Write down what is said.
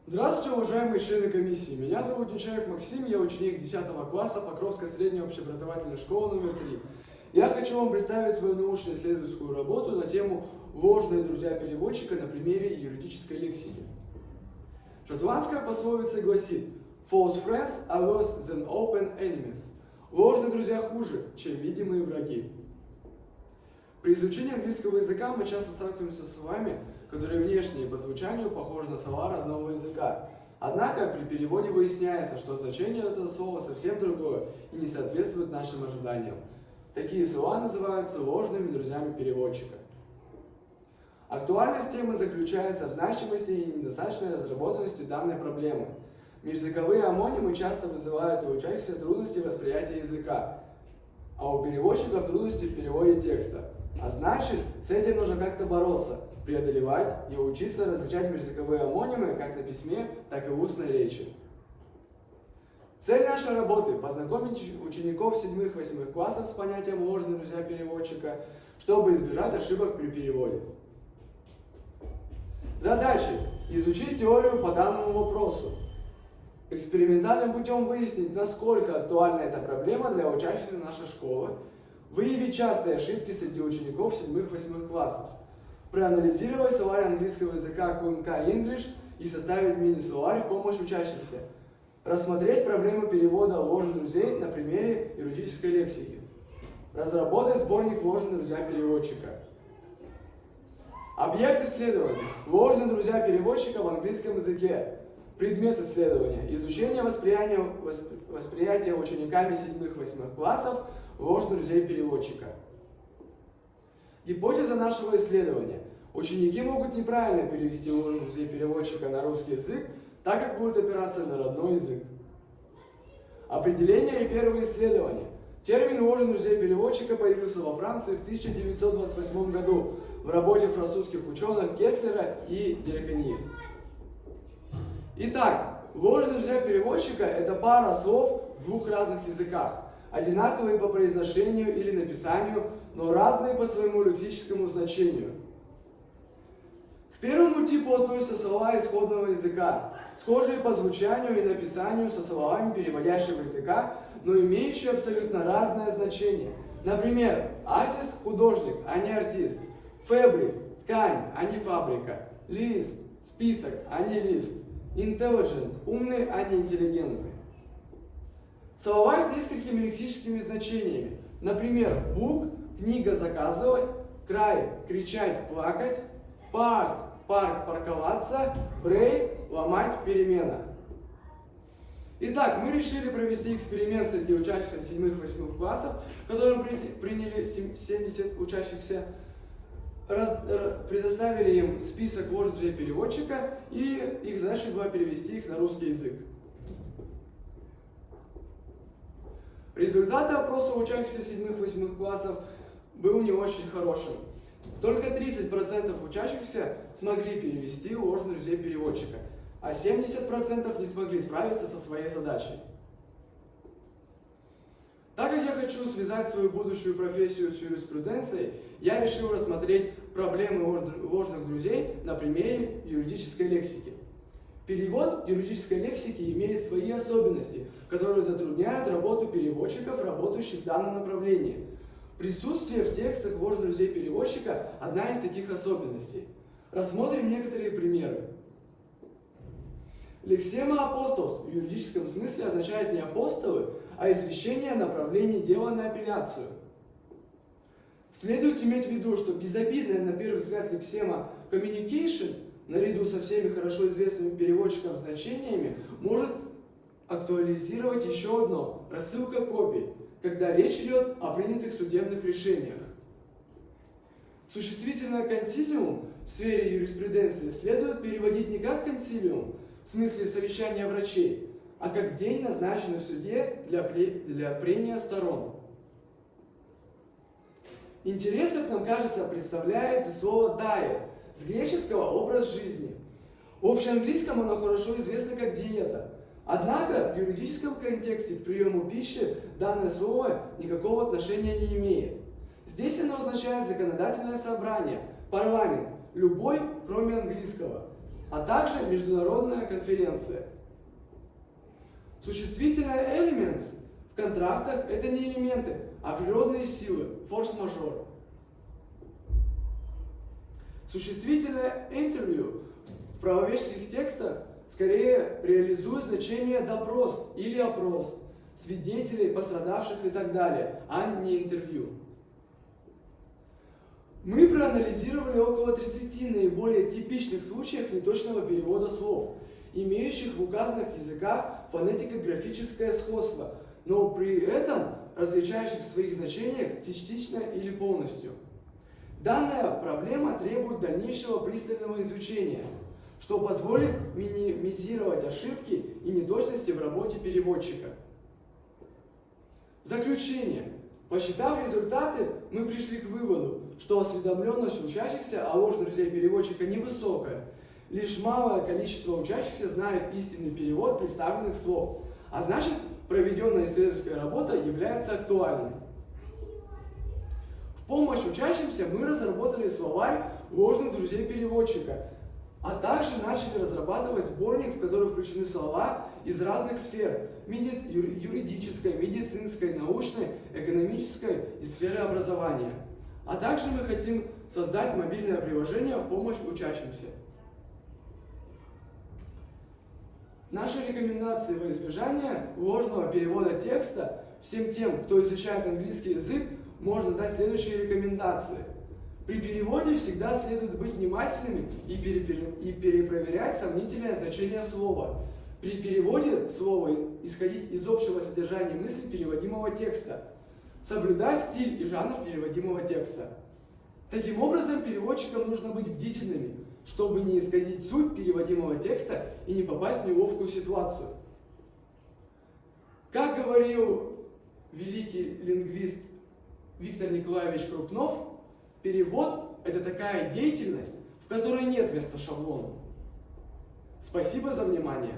Здравствуйте, уважаемые члены комиссии. Меня зовут Нечаев Максим, я ученик 10 класса Покровской средней общеобразовательной школы номер 3. Я хочу вам представить свою научно-исследовательскую работу на тему «Ложные друзья переводчика» на примере юридической лексики. Шотландская пословица гласит «False friends are worse than open enemies». Ложные друзья хуже, чем видимые враги. При изучении английского языка мы часто сталкиваемся с словами, которые внешне и по звучанию похожи на слова родного языка. Однако при переводе выясняется, что значение этого слова совсем другое и не соответствует нашим ожиданиям. Такие слова называются ложными друзьями переводчика. Актуальность темы заключается в значимости и недостаточной разработанности данной проблемы. Межязыковые амонимы часто вызывают у учащихся трудности восприятия языка, а у переводчиков трудности в переводе текста. А значит, с этим нужно как-то бороться, преодолевать и учиться различать межязыковые амонимы как на письме, так и в устной речи. Цель нашей работы – познакомить учеников 7-8 классов с понятием «ложные друзья переводчика», чтобы избежать ошибок при переводе. Задачи – изучить теорию по данному вопросу. Экспериментальным путем выяснить, насколько актуальна эта проблема для учащихся нашей школы, выявить частые ошибки среди учеников 7-8 классов, проанализировать словарь английского языка QMK English и составить мини-словарь в помощь учащимся, рассмотреть проблемы перевода ложных друзей на примере юридической лексики, разработать сборник «Ложные друзья переводчика». Объект исследования – ложные друзья переводчика в английском языке. Предмет исследования – изучение восприятия учениками 7-8 классов ложных друзей переводчика. Гипотеза нашего исследования. Ученики могут неправильно перевести ложных друзей переводчика на русский язык, так как будет опираться на родной язык. Определение и первые исследования. Термин «ложные друзья переводчика» появился во Франции в 1928 году в работе французских ученых Кеслера и Дереконьи. Итак, ложные друзья переводчика – это пара слов в двух разных языках, одинаковые по произношению или написанию, но разные по своему лексическому значению. К первому типу относятся слова исходного языка, схожие по звучанию и написанию со словами переводящего языка, но имеющие абсолютно разное значение. Например, артист – художник, а не артист. Фабрик – ткань, а не фабрика. Лист – список, а не лист. Intelligent – умный, а не интеллигентный. Слова с несколькими лексическими значениями. Например, бук – книга заказывать, край – кричать, плакать, парк – парк парковаться, брейк – ломать, перемена. Итак, мы решили провести эксперимент среди учащихся 7-8 классов, в котором приняли 70 учащихся, предоставили им список ложных друзей переводчика, и их задача была перевести их на русский язык. Результаты опроса учащихся 7-8 классов был не очень хорошим. Только 30% учащихся смогли перевести ложных друзей переводчика, а 70% не смогли справиться со своей задачей. Так как я хочу связать свою будущую профессию с юриспруденцией, я решил рассмотреть проблемы ложных друзей на примере юридической лексики. Перевод юридической лексики имеет свои особенности, которые затрудняют работу переводчиков, работающих в данном направлении. Присутствие в текстах ложных друзей переводчика – одна из таких особенностей. Рассмотрим некоторые примеры. Лексема апостолс в юридическом смысле означает не апостолы, а извещение о направлении дела на апелляцию. Следует иметь в виду, что безобидная на первый взгляд лексема communication, наряду со всеми хорошо известными переводчикам значениями, может актуализировать еще одно – рассылка копий, когда речь идет о принятых судебных решениях. Существительное консилиум в сфере юриспруденции следует переводить не как консилиум, в смысле совещания врачей, а как день, назначенный в суде для прения сторон. Интерес, как нам кажется, представляет слово diet, с греческого «образ жизни». В общеанглийском оно хорошо известно как диета. Однако в юридическом контексте к приему пищи данное слово никакого отношения не имеет. Здесь оно означает законодательное собрание, парламент, любой, кроме английского. а также международная конференция. Существительное elements в контрактах – это не элементы, а природные силы, форс-мажор. Существительное interview в правоведческих текстах скорее реализует значение допрос или опрос свидетелей, пострадавших и так далее, а не интервью. Мы проанализировали около 30 наиболее типичных случаев неточного перевода слов, имеющих в указанных языках фонетико-графическое сходство, но при этом различающих в своих значениях частично или полностью. Данная проблема требует дальнейшего пристального изучения, что позволит минимизировать ошибки и неточности в работе переводчика. Заключение. Посчитав результаты, мы пришли к выводу, что осведомленность учащихся о ложных друзей переводчика невысокая. Лишь малое количество учащихся знает истинный перевод представленных слов, а значит, проведенная исследовательская работа является актуальной. В помощь учащимся мы разработали словарь ложных друзей переводчика, а также начали разрабатывать сборник, в который включены слова из разных сфер – юридической, медицинской, научной, экономической и сферы образования. А также мы хотим создать мобильное приложение в помощь учащимся. Наши рекомендации во избежание ложного перевода текста всем тем, кто изучает английский язык, можно дать следующие рекомендации. При переводе всегда следует быть внимательными и перепроверять сомнительное значение слова. При переводе слова исходить из общего содержания мысли переводимого текста. Соблюдать стиль и жанр переводимого текста. Таким образом, переводчикам нужно быть бдительными, чтобы не исказить суть переводимого текста и не попасть в неловкую ситуацию. Как говорил великий лингвист Виктор Николаевич Крупнов, перевод – это такая деятельность, в которой нет места шаблону. Спасибо за внимание.